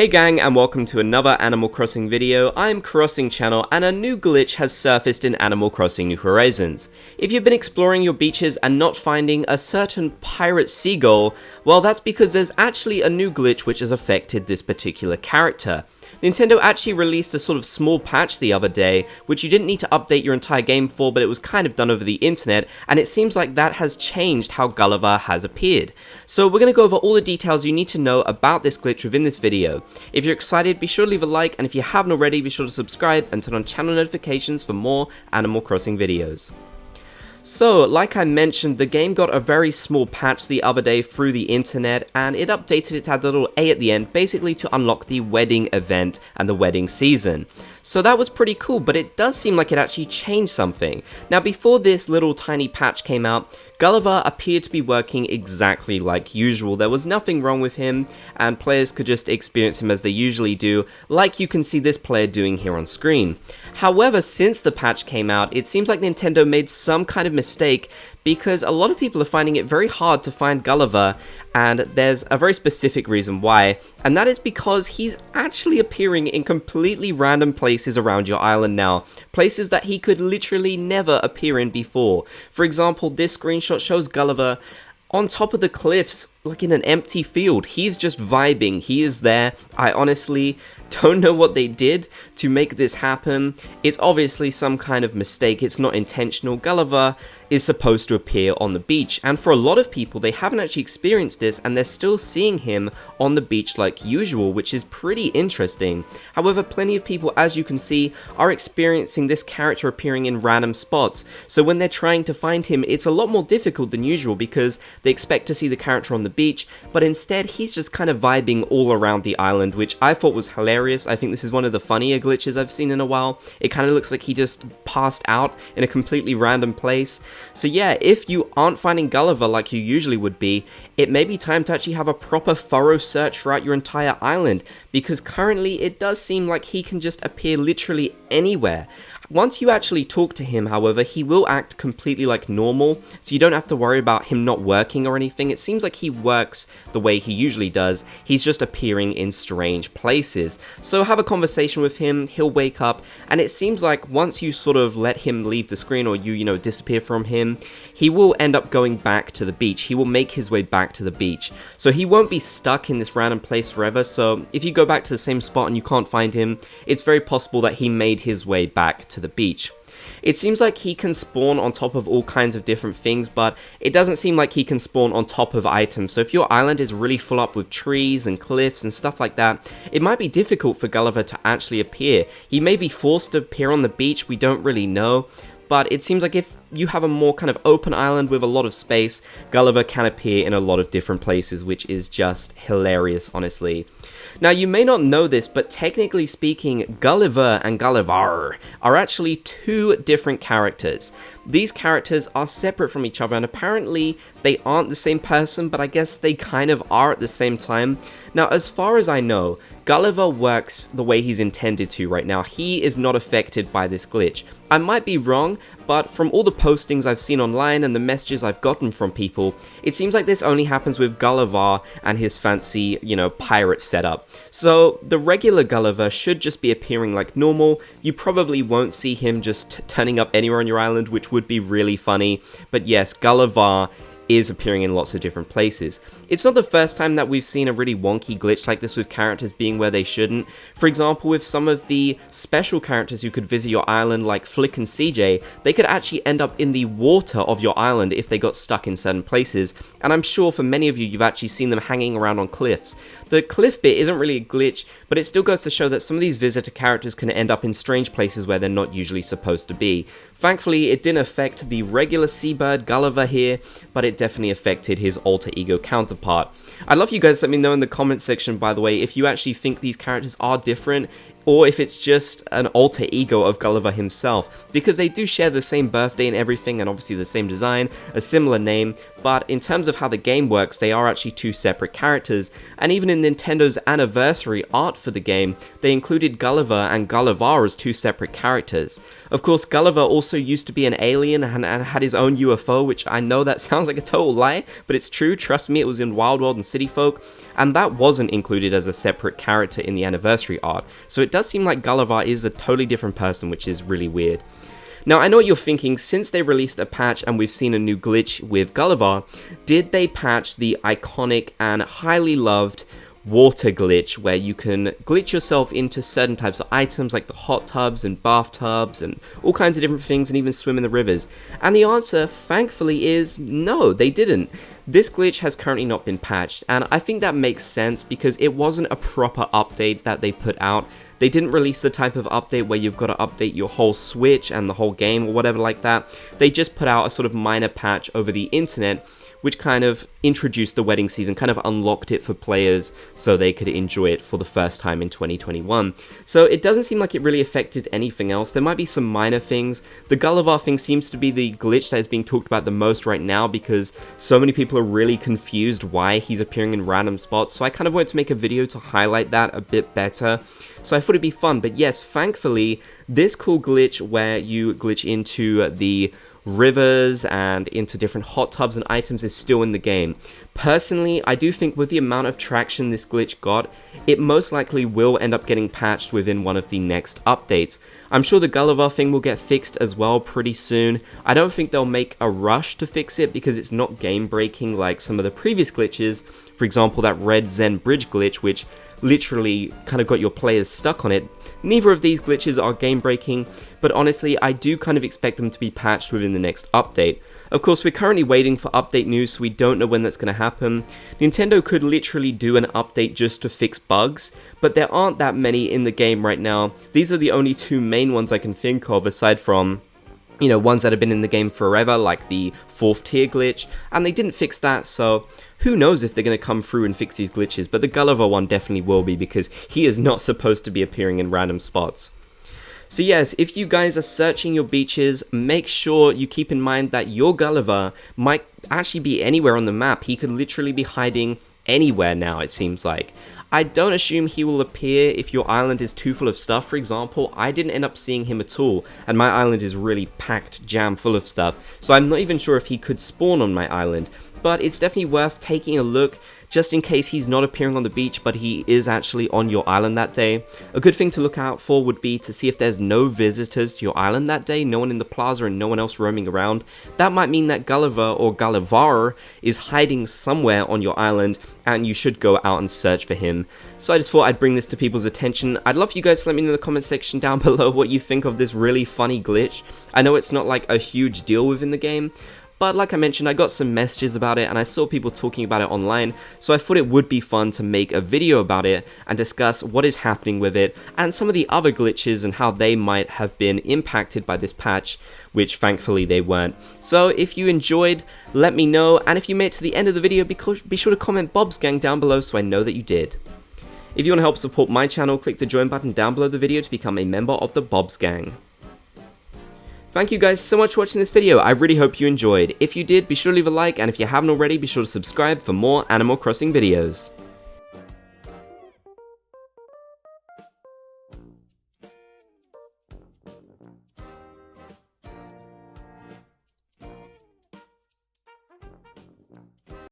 Hey gang, and welcome to another Animal Crossing video. I'm Crossing Channel, and a new glitch has surfaced in Animal Crossing New Horizons. If you've been exploring your beaches and not finding a certain pirate seagull, well, that's because there's actually a new glitch which has affected this particular character. Nintendo actually released a sort of small patch the other day, which you didn't need to update your entire game for, but it was kind of done over the internet, and it seems like that has changed how Gulliver has appeared. So we're going to go over all the details you need to know about this glitch within this video. If you're excited, be sure to leave a like, and if you haven't already, be sure to subscribe and turn on channel notifications for more Animal Crossing videos. So, like I mentioned, the game got a very small patch the other day through the internet, and it updated it to add a little A at the end, basically to unlock the wedding event and the wedding season. So that was pretty cool, but it does seem like it actually changed something. Now, before this little tiny patch came out, Gulliver appeared to be working exactly like usual. There was nothing wrong with him, and players could just experience him as they usually do, like you can see this player doing here on screen. However, since the patch came out, it seems like Nintendo made some kind of mistake, because a lot of people are finding it very hard to find Gulliver, and there's a very specific reason why, and that is because he's actually appearing in completely random places around your island now, places that he could literally never appear in before. For example, this screenshot shows Gulliver on top of the cliffs, like in an empty field. He's just vibing, he is there. I honestly don't know what they did to make this happen. It's obviously some kind of mistake, it's not intentional. Gulliver is supposed to appear on the beach, and for a lot of people, they haven't actually experienced this, and they're still seeing him on the beach like usual, which is pretty interesting. However, plenty of people, as you can see, are experiencing this character appearing in random spots, so when they're trying to find him, it's a lot more difficult than usual, because they expect to see the character on the beach, but instead he's just kind of vibing all around the island, which I thought was hilarious. I think this is one of the funnier glitches I've seen in a while. It kind of looks like he just passed out in a completely random place. So yeah, if you aren't finding Gulliver like you usually would be, it may be time to actually have a proper thorough search throughout your entire island, because currently it does seem like he can just appear literally anywhere. Once you actually talk to him, however, he will act completely like normal, so you don't have to worry about him not working or anything. It seems like he works the way he usually does, he's just appearing in strange places. So have a conversation with him, he'll wake up, and it seems like once you sort of let him leave the screen, or you know, disappear from him, he will end up going back to the beach. He will make his way back to the beach. So he won't be stuck in this random place forever, so if you go back to the same spot and you can't find him, it's very possible that he made his way back to the beach. It seems like he can spawn on top of all kinds of different things, but it doesn't seem like he can spawn on top of items. So if your island is really full up with trees and cliffs and stuff like that, it might be difficult for Gulliver to actually appear. He may be forced to appear on the beach, we don't really know. But it seems like if you have a more kind of open island with a lot of space, Gulliver can appear in a lot of different places, which is just hilarious, honestly. Now, you may not know this, but technically speaking, Gulliver and Gullivarrr are actually two different characters. These characters are separate from each other, and apparently they aren't the same person, but I guess they kind of are at the same time. Now, as far as I know, Gulliver works the way he's intended to right now. He is not affected by this glitch. I might be wrong, but from all the postings I've seen online and the messages I've gotten from people, it seems like this only happens with Gullivarrr and his fancy, you know, pirate setup. So the regular Gulliver should just be appearing like normal. You probably won't see him just turning up anywhere on your island, which would be really funny. But yes, Gullivarrr is appearing in lots of different places. It's not the first time that we've seen a really wonky glitch like this with characters being where they shouldn't. For example, with some of the special characters who could visit your island like Flick and CJ, they could actually end up in the water of your island if they got stuck in certain places, and I'm sure for many of you, you've actually seen them hanging around on cliffs. The cliff bit isn't really a glitch, but it still goes to show that some of these visitor characters can end up in strange places where they're not usually supposed to be. Thankfully, it didn't affect the regular seabird Gulliver here, but it definitely affected his alter ego counterpart. I'd love you guys to let me know in the comment section, by the way, if you actually think these characters are different, or if it's just an alter ego of Gulliver himself, because they do share the same birthday and everything, and obviously the same design, a similar name, but in terms of how the game works, they are actually two separate characters, and even in Nintendo's anniversary art for the game, they included Gulliver and Gullivarrr as two separate characters. Of course, Gulliver also used to be an alien and had his own UFO, which I know that sounds like a total lie, but it's true, trust me, it was in Wild World and City Folk, and that wasn't included as a separate character in the anniversary art, so it does seem like Gulliver is a totally different person, which is really weird. Now, I know what you're thinking, since they released a patch and we've seen a new glitch with Gulliver, did they patch the iconic and highly loved water glitch, where you can glitch yourself into certain types of items like the hot tubs and bathtubs and all kinds of different things, and even swim in the rivers? And the answer, thankfully, is no, they didn't. This glitch has currently not been patched, and I think that makes sense because it wasn't a proper update that they put out. They didn't release the type of update where you've got to update your whole Switch and the whole game or whatever like that. They just put out a sort of minor patch over the internet, which kind of introduced the wedding season, kind of unlocked it for players so they could enjoy it for the first time in 2021. So it doesn't seem like it really affected anything else. There might be some minor things. The Gulliver thing seems to be the glitch that is being talked about the most right now because so many people are really confused why he's appearing in random spots. So I kind of wanted to make a video to highlight that a bit better. So I thought it'd be fun. But yes, thankfully, this cool glitch where you glitch into the rivers and into different hot tubs and items is still in the game. Personally, I do think with the amount of traction this glitch got, it most likely will end up getting patched within one of the next updates. I'm sure the Gulliver thing will get fixed as well pretty soon. I don't think they'll make a rush to fix it because it's not game breaking like some of the previous glitches. For example, that red Zen bridge glitch, which literally kind of got your players stuck on it. Neither of these glitches are game breaking, but honestly, I do kind of expect them to be patched within the next update. Of course, we're currently waiting for update news, so we don't know when that's going to happen. Nintendo could literally do an update just to fix bugs, but there aren't that many in the game right now. These are the only two main ones I can think of, aside from, you know, ones that have been in the game forever, like the 4th tier glitch, and they didn't fix that, so who knows if they're going to come through and fix these glitches, but the Gulliver one definitely will be, because he is not supposed to be appearing in random spots. So yes, if you guys are searching your beaches, make sure you keep in mind that your Gulliver might actually be anywhere on the map. He could literally be hiding anywhere now, it seems like. I don't assume he will appear if your island is too full of stuff. For example, I didn't end up seeing him at all, and my island is really packed, jam full of stuff, so I'm not even sure if he could spawn on my island. But it's definitely worth taking a look, just in case he's not appearing on the beach, but he is actually on your island that day. A good thing to look out for would be to see if there's no visitors to your island that day, no one in the plaza and no one else roaming around. That might mean that Gulliver or Gullivarrr is hiding somewhere on your island, and you should go out and search for him. So I just thought I'd bring this to people's attention. I'd love for you guys to let me know in the comment section down below what you think of this really funny glitch. I know it's not like a huge deal within the game, but like I mentioned, I got some messages about it and I saw people talking about it online, so I thought it would be fun to make a video about it and discuss what is happening with it and some of the other glitches and how they might have been impacted by this patch, which thankfully they weren't. So if you enjoyed, let me know, and if you made it to the end of the video, be sure to comment Bob's Gang down below so I know that you did. If you want to help support my channel, click the join button down below the video to become a member of the Bob's Gang. Thank you guys so much for watching this video. I really hope you enjoyed. If you did, be sure to leave a like, and if you haven't already, be sure to subscribe for more Animal Crossing videos.